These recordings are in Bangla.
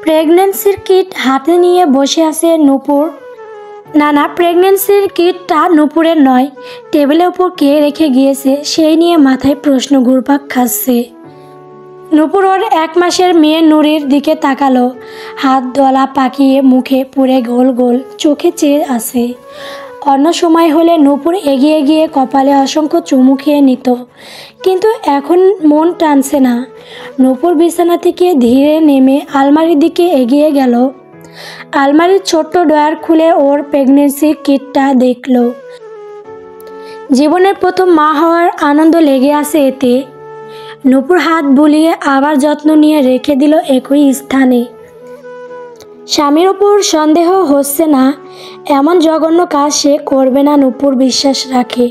প্রেগন্যান্সির কিট হাতে নিয়ে বসে আছে নূপুর। না, প্রেগন্যান্সির কিটটা নূপুরের নয়। টেবিলের উপর কে রেখে গিয়েছে সেই নিয়ে মাথায় প্রশ্ন ঘুরপাক খাচ্ছে। নূপুর ওর 1 মাসের মেয়ে নুরির দিকে তাকালো। হাত দলা পাকিয়ে মুখে পুরে গোল গোল চোখে চেয়ে আছে। অন্য সময় হলে নূপুর এগিয়ে গিয়ে কপালে অসংখ্য চুমু খেয়ে নিত, কিন্তু এখন মন টানছে না। নূপুর বিছানা থেকে ধীরে নেমে আলমারির দিকে এগিয়ে গেল। আলমারির ছোট্ট ড্রয়ার খুলে ওর প্রেগন্যান্সি কিটটা দেখল। জীবনের প্রথম মা হওয়ার আনন্দ লেগে আছে এতে। নূপুর হাত বুলিয়ে আবার যত্ন নিয়ে রেখে দিল একই স্থানে। স্বামীর ওপর সন্দেহ হচ্ছে না, এমন জঘন্য কাজ সে করবে না নূপুর বিশ্বাস রাখে।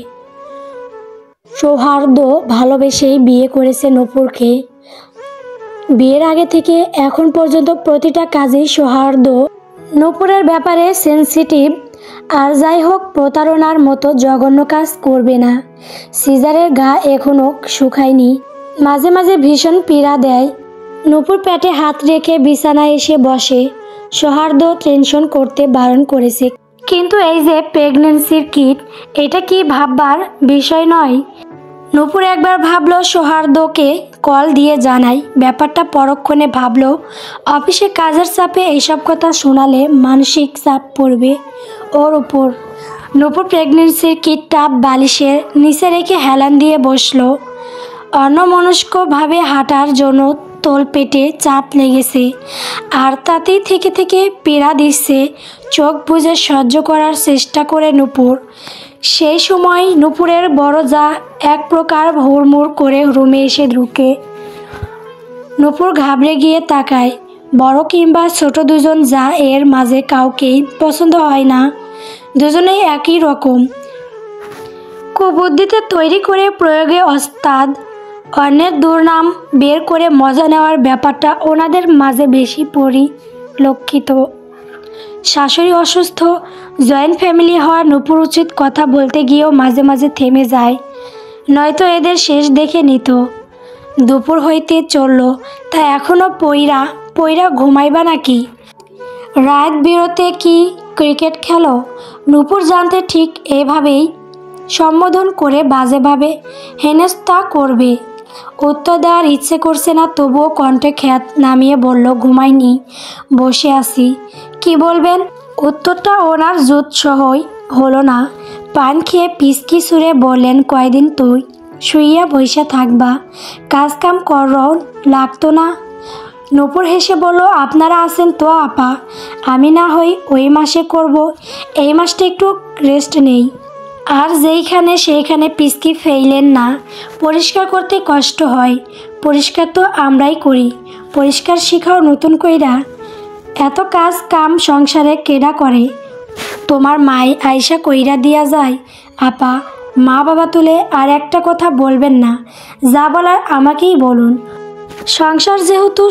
সৌহার্দ্য ভালোবেসেই বিয়ে করেছে নূপুরকে। বিয়ের আগে থেকে এখন পর্যন্ত প্রতিটা কাজেই সৌহার্দ্য নূপুরের ব্যাপারে সেনসিটিভ। আর যাই হোক, প্রতারণার মতো জঘন্য কাজ করবে না। সিজারের গা এখনও শুকায়নি, মাঝে মাঝে ভীষণ পীড়া দেয়। নূপুর পেটে হাত রেখে বিছানায় এসে বসে। সৌহার্দ্য টেনশন করতে বারণ করেছে, কিন্তু এই যে প্রেগন্যান্সির কিট, এটা কি ভাববার বিষয় নয়? নূপুর একবার ভাবল সৌহার্দ্যকে কল দিয়ে জানাই ব্যাপারটা। পরক্ষণে ভাবল অফিসে কাজের চাপে এইসব কথা শোনালে মানসিক চাপ পড়বে ওর উপর। নূপুর প্রেগন্যান্সির কিটটা বালিশের নিচে রেখে হেলান দিয়ে বসল। অন্যমনস্কভাবে হাঁটার জন্য তলপেটে চাপ লেগেছে, আর তাতেই থেকে থেকে পীড়া দিচ্ছে। চোখ বুজে সহ্য করার চেষ্টা করে নূপুর। সেই সময় নূপুরের বড় যা এক প্রকার হুড়মুড় করে রুমে এসে ঢুকে। নূপুর ঘাবড়ে গিয়ে তাকায়। বড় কিংবা ছোট দুজন যা এর মাঝে কাউকেই পছন্দ হয় না, দুজনেই একই রকম। কুবুদ্ধিতে তৈরি করে প্রয়োগে ওস্তাদ। অন্যের দুর্নাম বের করে মজা নেওয়ার ব্যাপারটা ওনাদের মাঝে বেশি পরিলক্ষিত। শাশুড়ি অসুস্থ, জয়েন্ট ফ্যামিলি হওয়া নূপুর উচিত কথা বলতে গিয়েও মাঝে মাঝে থেমে যায়, নয়তো এদের শেষ দেখে নিত। দুপুর হইতে চলল, তা এখনও পইরা ঘুমাইবা নাকি? রাত বিরতে কি ক্রিকেট খেলো? নূপুর জানতে ঠিক এভাবেই সম্বোধন করে বাজেভাবে হেনস্থা করবে। উত্তর দেওয়ার ইচ্ছে করছে না, তবুও কণ্ঠে খ্যাত নামিয়ে বলল, ঘুমাইনি, বসে আছি। কি বলবেন? উত্তরটা ওনার জুৎসহই হলো না। পান খেয়ে পিসকি সুরে বললেন, কয়দিন তুই শুইয়া বইসা থাকবা, কাজ কাম করও লাগতো না? নূপুর হেসে বলল, আপনারা আছেন তো আপা, আমি না হই ওই মাসে করব, এই মাসটা একটু রেস্ট নেই। আর যেইখানে সেইখানে পিসকি ফেইলেন না, পরিষ্কার করতে কষ্ট হয়। পরিষ্কার তো আমরাই করি, পরিষ্কার শিখাও নতুন কইরা। এত কাজ কাম সংসারে কেডা করে? তোমার মাই আইসা কইরা দিয়া যায়। আপা, মা বাবা তুলে আর একটা কথা বলবেন না, যা বলার আমাকেই বলুন। সংসার যেহেতু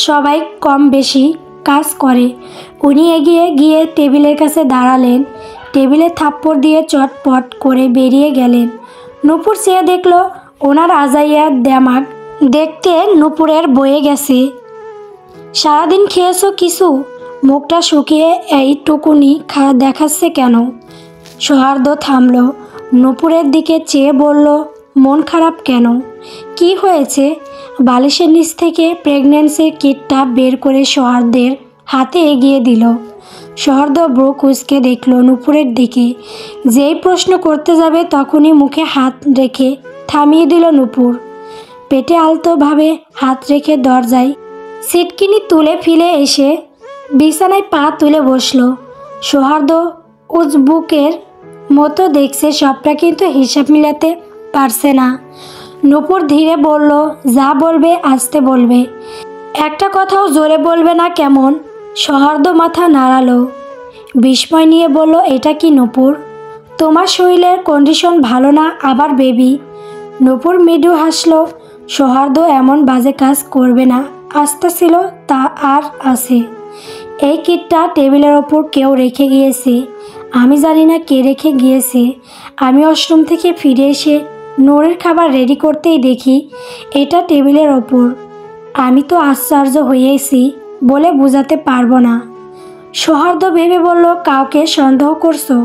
সবাই কম বেশি কাজ করে। উনি এগিয়ে গিয়ে টেবিলের কাছে দাঁড়ালেন, টেবিলে থাপ্পড় দিয়ে চটপট করে বেরিয়ে গেলেন। নূপুর চেয়ে দেখল ওনার আজাইয়া দেমাগ দেখতে নূপুরের বয়ে গেছে। সারাদিন খেয়েছো কিছু? মুখটা শুকিয়ে এইটুকুনি দেখাচ্ছে কেন? সৌহার্দ্য থামল, নূপুরের দিকে চেয়ে বলল, মন খারাপ কেন? কি হয়েছে? বালিশের নিচ থেকে প্রেগন্যান্সির কিটটা বের করে সৌহার্দ্যের হাতে এগিয়ে দিল। সৌহার্দ্য ব্রু কুঁচকে দেখল নূপুরের দিকে। যেই প্রশ্ন করতে যাবে তখনই মুখে হাত রেখে থামিয়ে দিল নূপুর। পেটে আলতোভাবে হাত রেখে দরজায় সিটকিনি তুলে ফেলে এসে বিছানায় পা তুলে বসল। সৌহার্দ্য উজবুকের মতো দেখছে সবটা, কিন্তু হিসাব মিলাতে পারছে না। নূপুর ধীরে বলল, যা বলবে আস্তে বলবে, একটা কথাও জোরে বলবে না কেমন? সৌহার্দ্য মাথা নাড়ালো, বিস্ময় নিয়ে বলল, এটা কি নূপুর? তোমার শরীরের কন্ডিশন ভালো না আবার বেবি? নূপুর মৃদু হাসল। সৌহার্দ্য এমন বাজে কাজ করবে না আস্থা ছিল, তা আর আছে। এই কিটটা টেবিলের ওপর কেউ রেখে গিয়েছে, আমি জানি না কে রেখে গিয়েছে। আমি ওয়াশরুম থেকে ফিরে এসে নূরের খাবার রেডি করতেই দেখি এটা টেবিলের ওপর। আমি তো আশ্চর্য হয়েছি, বলে বোঝাতে পারবো না। সৌহার্দ্য ভেবে বলল, কাউকে সন্দেহ করছো?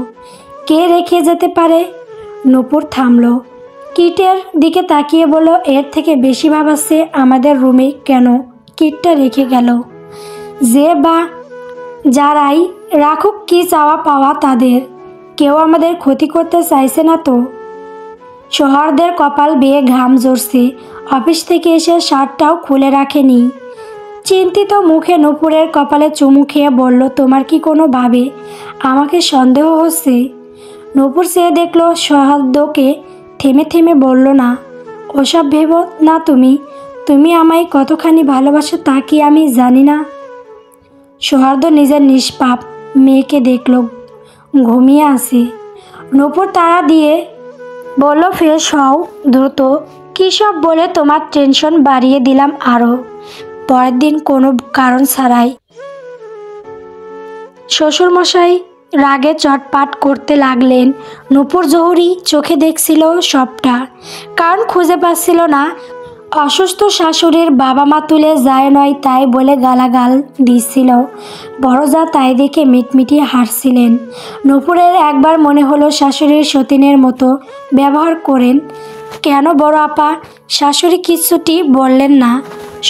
কে রেখে যেতে পারে? নূপুর থামল, কিটের দিকে তাকিয়ে বলল, এর থেকে বেশি ভাবাচ্ছে আমাদের রুমে কেন কিটটা রেখে গেল। যে বা যারাই রাখুক, কি চাওয়া পাওয়া তাদের, কেউ আমাদের ক্ষতি করতে চাইছে না তো? সৌহার্দ্যের কপাল বেয়ে ঘাম ঝরছে। অফিস থেকে এসে শার্টটাও খুলে রাখেনি। চিন্তিত মুখে নূপুরের কপালে চুমু খেয়ে বলল, তোমার কি কোনোভাবে আমাকে সন্দেহ হচ্ছে? নূপুর চেয়ে দেখল সৌহার্দ্যকে, থেমে থেমে বলল, না, ওসব ভেবো না। তুমি আমায় কতখানি ভালোবাসো তা কি আমি জানি না? সৌহার্দ্য নিজের নিষ্পাপ মেয়েকে দেখল ঘুমিয়ে আছে। নূপুর তাড়া দিয়ে বলল, ফ্রেশ হও দ্রুত। কী সব বলে তোমার টেনশন বাড়িয়ে দিলাম আরও। পরের দিন কোনো কারণ ছাড়াই শ্বশুরমশাই রাগে চটপাট করতে লাগলেন। নূপুর জহুরি চোখে দেখছিল সবটা, কারণ খুঁজে পাচ্ছিল না। অসুস্থ শাশুড়ির বাবা মা তুলে যায় নয় তাই বলে গালাগাল দিচ্ছিল। বড় যা তাই দেখে মিটমিটিয়ে হাসছিলেন। নূপুরের একবার মনে হলো শাশুড়ির সতীনের মতো ব্যবহার করেন কেন বড় আপা? শাশুড়ি কিচ্ছুটি বললেন না,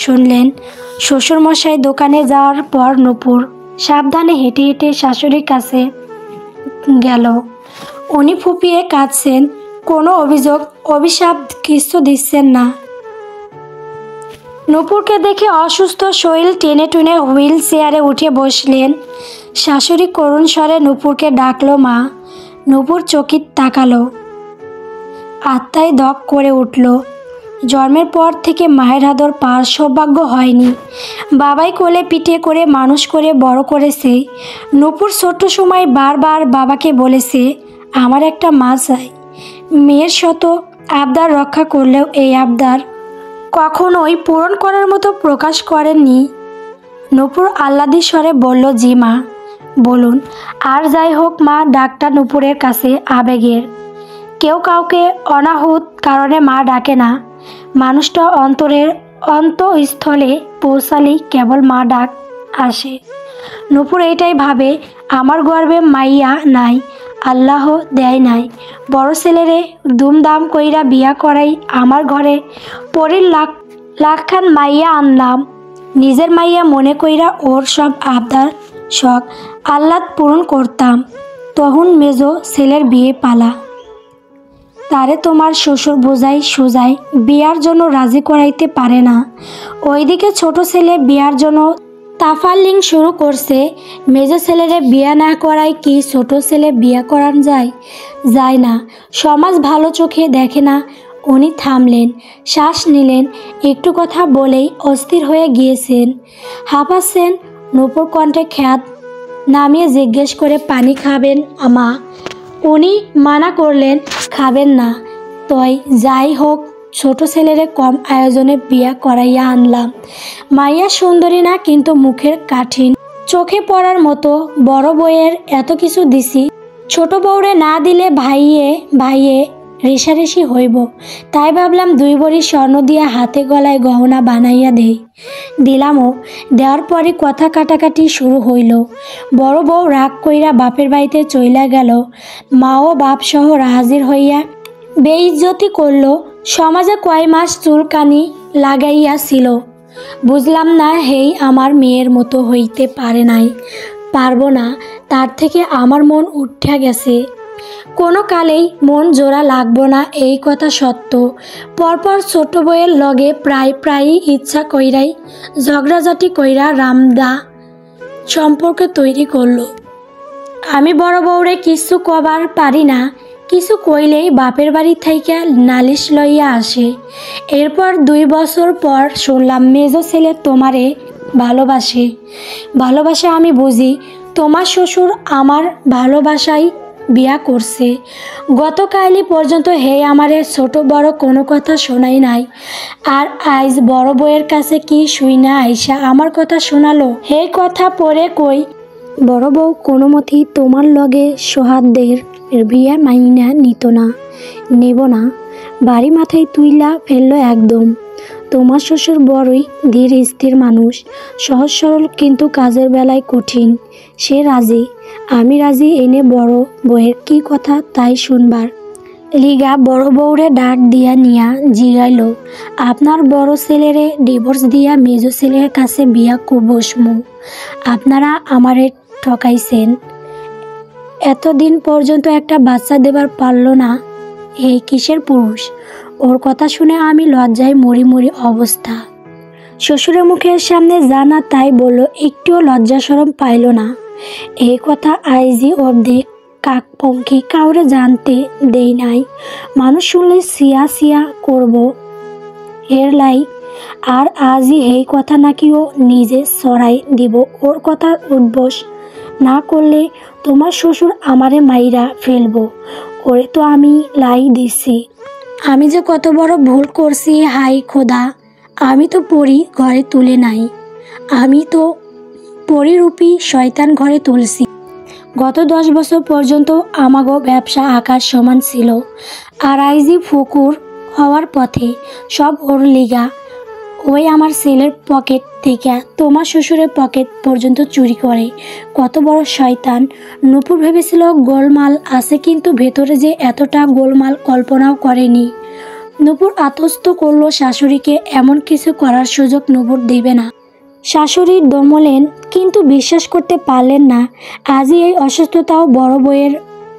শুনলেন। শ্বশুরমশাই দোকানে যাওয়ার পর নূপুর সাবধানে হেঁটে হেঁটে শাশুড়ির কাছে গেল। উনি ফুপিয়ে কাঁদছেন, কোনো অভিযোগ অভিশাপ কিছু দিচ্ছেন না। নূপুরকে দেখে অসুস্থ শরীর টেনে টুনে হুইল চেয়ারে উঠে বসলেন। শাশুড়ি করুণ স্বরে নূপুরকে ডাকলো, মা। নূপুর চকিত তাকালো, আত্মায় দপ করে উঠল। জন্মের পর থেকে মায়ের আদর পাওয়ার সৌভাগ্য হয়নি। বাবাই কোলে পিঠে করে মানুষ করে বড় করেছে। নূপুর ছোট্ট সময় বারবার বাবাকে বলেছে, আমার একটা মা চাই। মেয়ের শত আবদার রক্ষা করলেও এই আবদার কখনোই পূরণ করার মতো প্রকাশ করেননি। নূপুর আহ্লাদি স্বরে বলল, জি মা, বলুন। আর যাই হোক মা, ডাকটা নূপুরের কাছে আবেগের। কেউ কাউকে অনাহুত কারণে মা ডাকে না। মানুষটা অন্তরের অন্তঃস্থলে পৌঁছালেই কেবল মা ডাক আসে। নূপুর এইটাই ভাবে, আমার গর্বে মাইয়া নাই, আল্লাহ দেয় নাই। বড় ছেলেরে দুমদাম কইরা বিয়া করাই আমার ঘরে পরীর লাখখান মাইয়া আনলাম। নিজের মাইয়া মনে কইরা ওর সব আবদার শখ আহ্লাদ পূরণ করতাম। তখন মেজো ছেলের বিয়ে পালা। তারে তোমার শ্বশুর বোঝাই সোজাই বিয়ার জন্য রাজি করাইতে পারে না। ওইদিকে ছোট ছেলে বিয়ার জন্য তাফালিং শুরু করছে। মেজো ছেলেরে বিয়া না করায় কি ছোট ছেলে বিয়া করান যায়? যায় না। সমাজ ভালো চোখে দেখে না। উনি থামলেন, শ্বাস নিলেন, একটু কথা বলেই অস্থির হয়ে গিয়েছেন, হাঁপাচ্ছেন। নূপুর কণ্ঠে খ্যাত নামিয়ে জিজ্ঞেস করে, পানি খাবেন আমা? উনি মানা করলেন, খাবেন না। তয় যাই হোক, ছোট ছেলেরে কম আয়োজনে বিয়া করাইয়া আনলাম। মাইয়া সুন্দরী না, কিন্তু মুখের কাঠিন, চোখে পড়ার মতো। বড় বউয়ের এত কিছু দিছি, ছোট বউরে না দিলে ভাইয়ে রেশারেশি হইব। তাই ভাবলাম 2 ভরি স্বর্ণ দিয়া হাতে গলায় গহনা বানাইয়া দেই। দিলামও। দেওয়ার পরে কথা কাটাকাটি শুরু হইল। বড় বউ রাগ কইরা বাপের বাড়িতে চইলা গেল। মাও বাপ সহ হাজির হইয়া বেইজ্জতি করল। সমাজে কয় মাস চুলকানি লাগাইয়াছিল। বুঝলাম না, হেই আমার মেয়ের মতো হইতে পারে নাই, পারবো না। তার থেকে আমার মন উঠা গেছে। কোনো কালেই মন জোড়া লাগবো না, এই কথা সত্য। পরপর ছোট বউয়ের লগে প্রায়ই ইচ্ছা কইরাই ঝগড়াঝাটি কইরা রামদা সম্পর্ক তৈরি করলো। আমি বড় বউরে কিছু কবার পারি না, কিছু কইলেই বাপের বাড়ি থাইকা নালিশ লইয়া আসে। এরপর 2 বছর পর শুনলাম মেজো ছেলে তোমারে ভালোবাসে। আমি বুঝি তোমার শ্বশুর আমার ভালোবাসাই বিয়া করছে। গতকালই পর্যন্ত হে আমারে ছোট বড় কোনো কথা শোনাই নাই। আর আজ বড় বউয়ের কাছে কি শুইনা আইসা আমার কথা শোনালো। হে কথা পরে কই, বড় বউ কোনো মতেই তোমার লগে সৌহার্দ্যের বিয়া মাইনা নিত না, নেব না। বাড়ি মাথায় তুইলা ফেললো একদম। তোমার শ্বশুর বড়ই ধীর স্থির মানুষ, সহজ সরল, কিন্তু কাজের বেলায় কঠিন। সে রাজি। আমি রাজি এনে বড় বউয়ের কি কথা তাই শুনবার। লিগা বড় বউরে ডাক দিয়া নিয়া জিগাইল, আপনার বড় ছেলেরে ডিভোর্স দিয়া মেজো ছেলের কাছে বিয়া বসমু। আপনারা আমারে ঠকাইছেন, এতদিন পর্যন্ত একটা বাচ্চা দেবার পারল না। এই কিসের পুরুষ? ওর কথা শুনে আমি লজ্জায় মরি মরি অবস্থা। শ্বশুরের মুখের সামনে জানা তাই বলল, একটুও লজ্জা শরম পাইল না। এই কথা আইজি অবধি কাকপঙ্খী কাউরে জানতে দেই নাই। মানুষ শুনলে সিয়া সিয়া করব হেরলাই, আর আজই এই কথা নাকি ও নিজে সরাই দিব। ওর কথার উদ্বোস না করলে তোমার শ্বশুর আমারে মাইরা ফেলবো। ওরে তো আমি লাই দিছি। আমি যে কত বড় ভুল করছি, হাই খোদা। আমি তো পরি ঘরে তুলে নাই, আমি তো পরিরূপী শয়তান ঘরে তুলছি। গত 10 বছর পর্যন্ত আমাগো ব্যবসা আকাশ সমান ছিল, আর আইজি ফকুর হওয়ার পথে। সব ওর লিগা। ওই আমার ছেলের পকেট থেকে তোমার শ্বশুরের পকেট পর্যন্ত চুরি করে। কত বড় শয়তান! নূপুর ভেবেছিল গোলমাল আছে, কিন্তু ভেতরে যে এতটা গোলমাল কল্পনাও করেনি। নূপুর আত্মস্থ করলো শাশুড়িকে এমন কিছু করার সুযোগ নূপুর দেবে না। শাশুড়ি দমলেন, কিন্তু বিশ্বাস করতে পারলেন না। আজই এই অসুস্থতাও বড় বউয়ের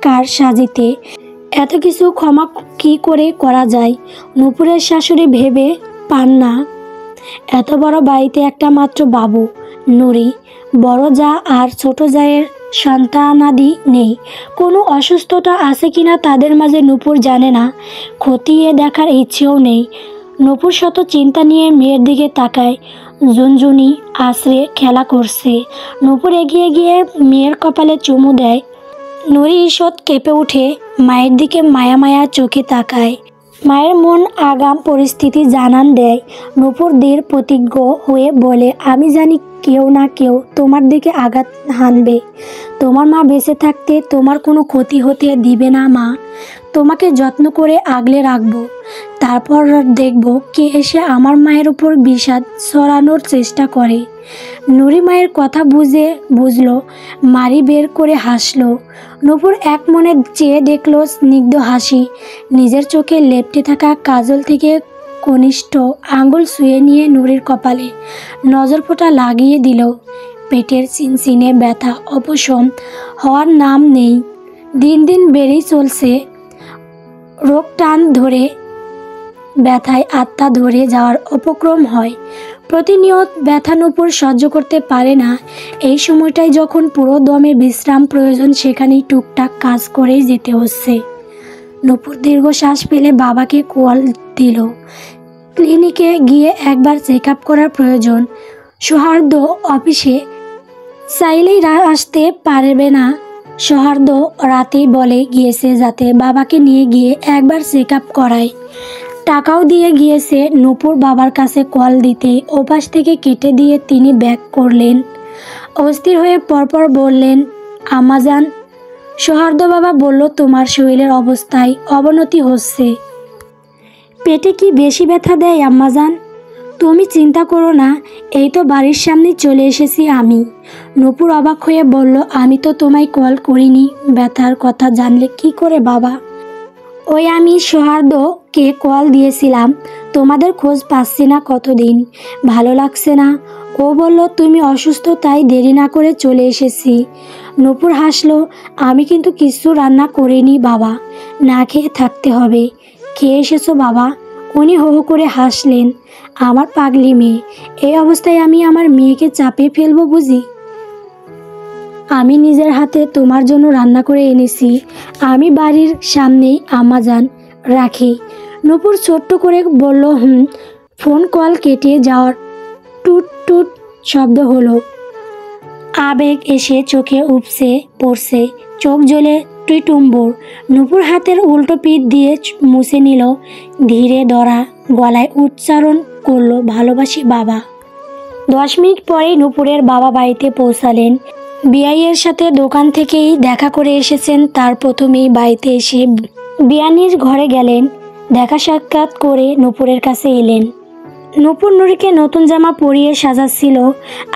কার সাজিতে। এত কিছু ক্ষমা কি করে করা যায়? নূপুরের শাশুড়ি ভেবে পান না, এত বড় বাড়িতে একটা মাত্র বাবু নুরি, বড় যা আর ছোট জায়ের সন্তানাদি নেই। কোনো অসুস্থতা আছে কিনা তাদের মাঝে নূপুর জানে না, খতিয়ে দেখার ইচ্ছেও নেই। নূপুর শত চিন্তা নিয়ে মেয়ের দিকে তাকায়। ঝুনঝুনি আশ্রে খেলা করছে। নূপুর এগিয়ে গিয়ে মেয়ের কপালে চুমু দেয়। নুরি ঈষৎ কেঁপে উঠে মায়ের দিকে মায়া মায়া চোখে তাকায়। মায়ের মন আগাম পরিস্থিতি জানান দেয়। নূপুর দৃঢ় প্রতিজ্ঞ হয়ে বলে, আমি জানি কেউ না কেউ তোমার দিকে আঘাত হানবে। তোমার মা বেঁচে থাকতে তোমার কোনো ক্ষতি হতে দিবে না মা। তোমাকে যত্ন করে আগলে রাখবো। তারপর দেখব কে এসে আমার মায়ের উপর বিষাদ ছড়ানোর চেষ্টা করে। নুরি মায়ের কথা বুঝলো, মারি বের করে হাসলো। নূপুর এক মনে চেয়ে দেখলো স্নিগ্ধ হাসি। নিজের চোখে লেপ্টে থাকা কাজল থেকে কনিষ্ঠ আঙ্গুল ছুঁয়ে নিয়ে নুরির কপালে নজরফোঁটা লাগিয়ে দিল। পেটের চিনচিনে ব্যথা অপশম হওয়ার নাম নেই, দিন দিন বেড়েই চলছে। রোগ টান ধরে ব্যথায় আত্মা ধরে যাওয়ার উপক্রম হয়। প্রতিনিয়ত ব্যথা নূপুর সহ্য করতে পারে না। এই সময়টাই যখন পুরো দমে বিশ্রাম প্রয়োজন, সেখানেই টুকটাক কাজ করেই যেতে হচ্ছে। নূপুর দীর্ঘশ্বাস ফেলে বাবাকে কল দিল। ক্লিনিকে গিয়ে একবার চেক আপ করার প্রয়োজন। সৌহার্দ্য অফিসে চাইলেই আসতে পারবে না। সৌহার্দ্য রাতেই বলে গিয়েছে যাতে বাবাকে নিয়ে গিয়ে একবার চেক আপ করায়। টাকাও দিয়ে গিয়েছে। নূপুর বাবার কাছে কল দিতে ওপাশ থেকে কেটে দিয়ে তিনি ব্যাক করলেন। অস্থির হয়ে পরপর বললেন, আম্মাজান। সৌহার্দ্য বাবা বলল, তোমার শরীরের অবস্থায় অবনতি হচ্ছে। পেটে কি বেশি ব্যথা দেয় আম্মাজান? তুমি চিন্তা করো না, এই তো বাড়ির সামনে চলে এসেছি আমি। নূপুর অবাক হয়ে বলল, আমি তো তোমায় কল করিনি। ব্যথার কথা জানলে কি করে বাবা? ওই আমি সৌহার্দ্যকে কল দিয়েছিলাম, তোমাদের খোঁজ পাচ্ছি না কতদিন, ভালো লাগছে না। ও বলল তুমি অসুস্থ, তাই দেরি না করে চলে এসেছি। নূপুর হাসলো, আমি কিন্তু কিছু রান্না করিনি বাবা, না খেয়ে থাকতে হবে। খেয়ে এসেছো বাবা? উনি হো হো করে হাসলেন। আমার পাগলি মেয়ে, এই অবস্থায় আমি আমার মেয়েকে চাপে ফেলবো বুঝি? আমি নিজের হাতে তোমার জন্য রান্না করে এনেছি। আমি বাড়ির সামনেই আম্মাজান, রাখি। নূপুর ছোট্ট করে বলল, ফোন কল কেটে যাওয়ার টুট টুট শব্দ হলো। আবেগ এসে চোখে উপসে পড়ছে, চোখ জ্বলে টুইটুম্বুর। নূপুর হাতের উল্টো পিঠ দিয়ে মুছে নিল। ধীরে ধরা গলায় উচ্চারণ করলো, ভালোবাসি বাবা। 10 মিনিট পরেই নূপুরের বাবা বাড়িতে পৌঁছালেন। বিআইয়ের সাথে দোকান থেকেই দেখা করে এসেছেন। তার প্রথমেই বাড়িতে এসে বিয়ানির ঘরে গেলেন। দেখা সাক্ষাৎ করে নূপুরের কাছে এলেন। নূপুর নুরিকে নতুন জামা পরিয়ে সাজাচ্ছিল,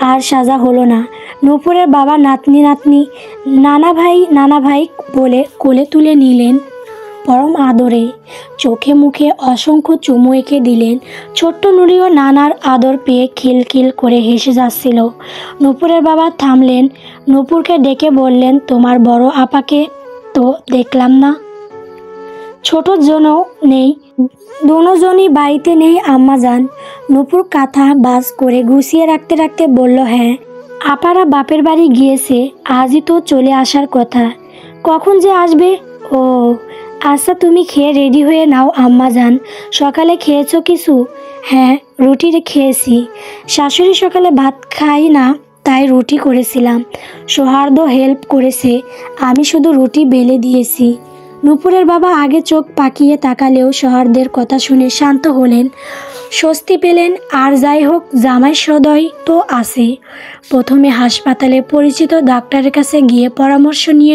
আর সাজা হলো না। নূপুরের বাবা নাতনি নাতনি নানা ভাই বলে কোলে তুলে নিলেন পরম আদরে, চোখে মুখে অসংখ্য চুমু এঁকে দিলেন। ছোট্ট নুরিও নানার আদর পেয়ে খিলখিল করে হেসে যাচ্ছিল। নূপুরের বাবা থামলেন, নূপুরকে ডেকে বললেন, তোমার বড় আপাকে তো দেখলাম না। ছোট জনও নেই, দুজনই বাড়িতে নেই আম্মা যান। নূপুর কাঁথা বাস করে গুছিয়ে রাখতে রাখতে বলল, হ্যাঁ আপারা বাপের বাড়ি গিয়েছে, আজই তো চলে আসার কথা। কখন যে আসবে? ও আচ্ছা, তুমি খেয়ে রেডি হয়ে নাও আম্মা যান। সকালে খেয়েছো কিছু? হ্যাঁ রুটি খেয়েছি, শাশুড়ি সকালে ভাত খাই না তাই রুটি করেছিলাম, সৌহার্দ্য হেল্প করেছে, আমি শুধু রুটি বেলে দিয়েছি। নূপুরের বাবা আগে চোখ পাকিয়ে তাকালেও সৌহার্দ্যের কথা শুনে শান্ত হলেন, স্বস্তি পেলেন। আর যাই হোক, জামাই সদয় তো আছে। প্রথমে হাসপাতালে পরিচিত ডাক্তারের কাছে গিয়ে পরামর্শ নিয়ে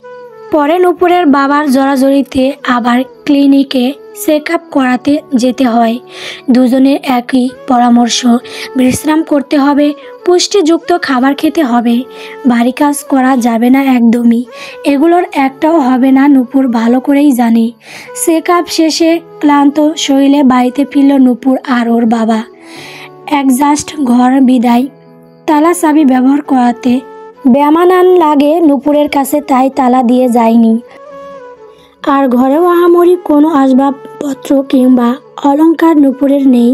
পরে নূপুরের বাবার জড়াজড়িতে আবার ক্লিনিকে চেক আপ করাতে যেতে হয়। দুজনের একই পরামর্শ, বিশ্রাম করতে হবে, পুষ্টিযুক্ত খাবার খেতে হবে, ভারী কাজ করা যাবে না একদমই। এগুলোর একটাও হবে না, নূপুর ভালো করেই জানে। চেক আপ শেষে ক্লান্ত শরীরে বাড়িতে ফিরল নূপুর আর ওর বাবা। একজাস্ট ঘর বিদায়, তালা চাবি ব্যবহার করাতে বেমানান লাগে নূপুরের কাছে, তাই তালা দিয়ে যায়নি। আর ঘরেও আহামরি কোনো আসবাবপত্র কিংবা অলংকার নূপুরের নেই।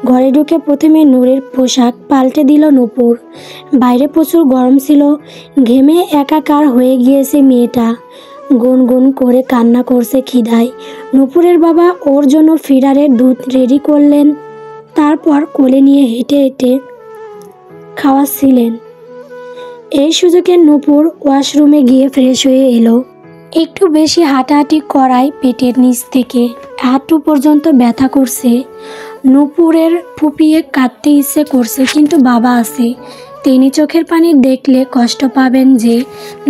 ঘরে ঢুকে প্রথমে নূরের পোশাক পাল্টে দিল নূপুর। বাইরে প্রচুর গরম ছিল, ঘেমে একাকার হয়ে গিয়েছে মেয়েটা, গুনগুন করে কান্না করছে খিদায়। নূপুরের বাবা ওর জন্য ফিডারের দুধ রেডি করলেন, তারপর কোলে নিয়ে হেঁটে হেঁটে খাওয়াচ্ছিলেন। এই সুযোগে নূপুর ওয়াশরুমে গিয়ে ফ্রেশ হয়ে এলো। একটু বেশি হাঁটাহাঁটি করায় পেটের নিচ থেকে হাঁটু পর্যন্ত ব্যথা করছে। নূপুরের ফুপিয়ে কাঁদতে ইচ্ছে করছে, কিন্তু বাবা আছে, তিনি চোখের পানি দেখলে কষ্ট পাবেন যে।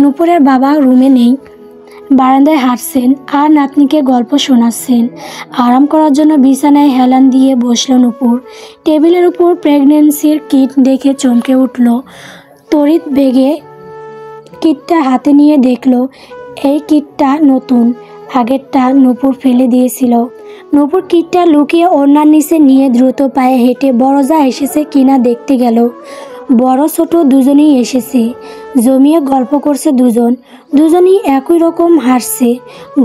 নূপুরের বাবা রুমে নেই, বারান্দায় হাঁটছেন আর নাতনিকে গল্প শোনাচ্ছেন। আরাম করার জন্য বিছানায় হেলান দিয়ে বসল নূপুর। টেবিলের উপর প্রেগনেন্সির কিট দেখে চমকে উঠল। তড়িৎ বেগে কিটটা হাতে নিয়ে দেখল এই কিটটা নতুন, আগেরটা নূপুর ফেলে দিয়েছিল। নূপুর কিটটা লুকিয়ে ওড়নার নিচে নিয়ে দ্রুত পায়ে হেঁটে বড়জা এসেছে কিনা দেখতে গেল। বড় ছোট দুজনেই এসেছে, জমিয়ে গল্প করছে দুজনই একই রকম হাসছে,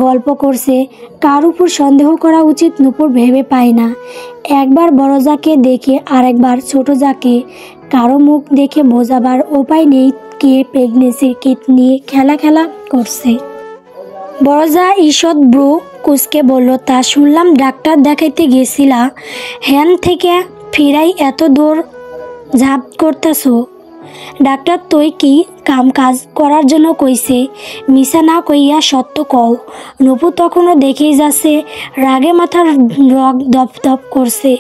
গল্প করছে। কার উপর সন্দেহ করা উচিত নূপুর ভেবে পায় না। একবার বড়জাকে দেখে আরেকবার ছোট যাকে, কারো মুখ দেখে বোঝাবার উপায় নেই কে প্রেগনেন্সির কিট নিয়ে খেলা করছে। বড়জা ঈষৎ ব্রু কুচকে বলল, তা শুনলাম ডাক্তার দেখাইতে গেছিলা, হ্যান থেকে ফিরাই এত দূর ঝাঁপ করতেছো। ডাক্তার তুই কি কাম কাজ করার জন্য কইছে, মিশা না কইয়া সত্য কও। নূপুর তখনও দেখেই যাচ্ছে, রাগে মাথার রগ দপ করছে।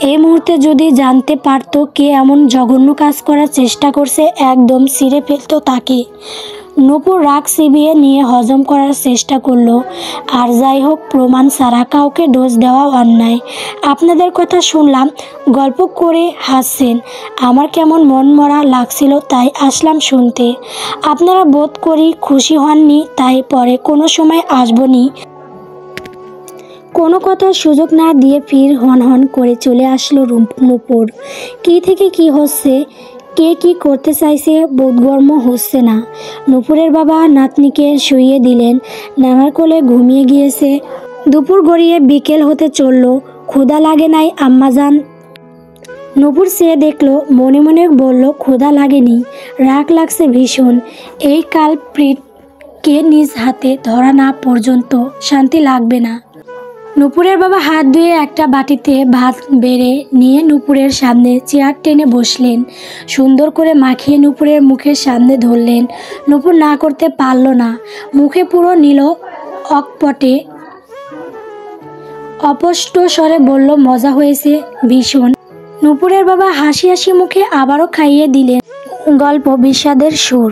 এই মুহূর্তে যদি জানতে পারতো কে এমন জঘন্য কাজ করার চেষ্টা করছে, একদম ছিঁড়ে ফেলতো তাকে। নূপুর রাগ চিবিয়ে নিয়ে হজম করার চেষ্টা করলো। আর যাই হোক, প্রমাণ ছাড়া কাউকে দোষ দেওয়া অন্যায়। আপনাদের কথা শুনলাম, গল্প করে হাসছেন, আমার কেমন মন মরা লাগছিল, তাই আসলাম শুনতে। আপনারা বোধ করি খুশি হননি, তাই পরে কোনো সময় আসবনি। কোনো কথার সুযোগ না দিয়ে ফির হন করে চলে আসলো নূপুর। কী থেকে কি হচ্ছে, কে কি করতে চাইছে বোধগম্য হচ্ছে না। নূপুরের বাবা নাতনিকে শুইয়ে দিলেন, নানার কোলে ঘুমিয়ে গিয়েছে। দুপুর গড়িয়ে বিকেল হতে চলল, ক্ষুধা লাগে নাই আম্মাজান? নূপুর চেয়ে দেখলো, মনে মনে বলল, ক্ষুধা লাগেনি, রাগ লাগছে ভীষণ। এই কালপ্রিটকে নিজ হাতে ধরা না পর্যন্ত শান্তি লাগবে না। নূপুরের বাবা হাত ধুয়ে একটা বাটিতে ভাত বেড়ে নিয়ে নূপুরের সামনে চেয়ার টেনে বসলেন, সুন্দর করে মাখিয়ে নূপুরের মুখের সামনে ধরলেন। নূপুর না করতে পারল না, মুখে পুরো নিল অকপটে। অস্পষ্ট স্বরে বলল, মজা হয়েছে ভীষণ। নূপুরের বাবা হাসি হাসি মুখে আবারও খাইয়ে দিলেন। গল্প বিষাদের সুর।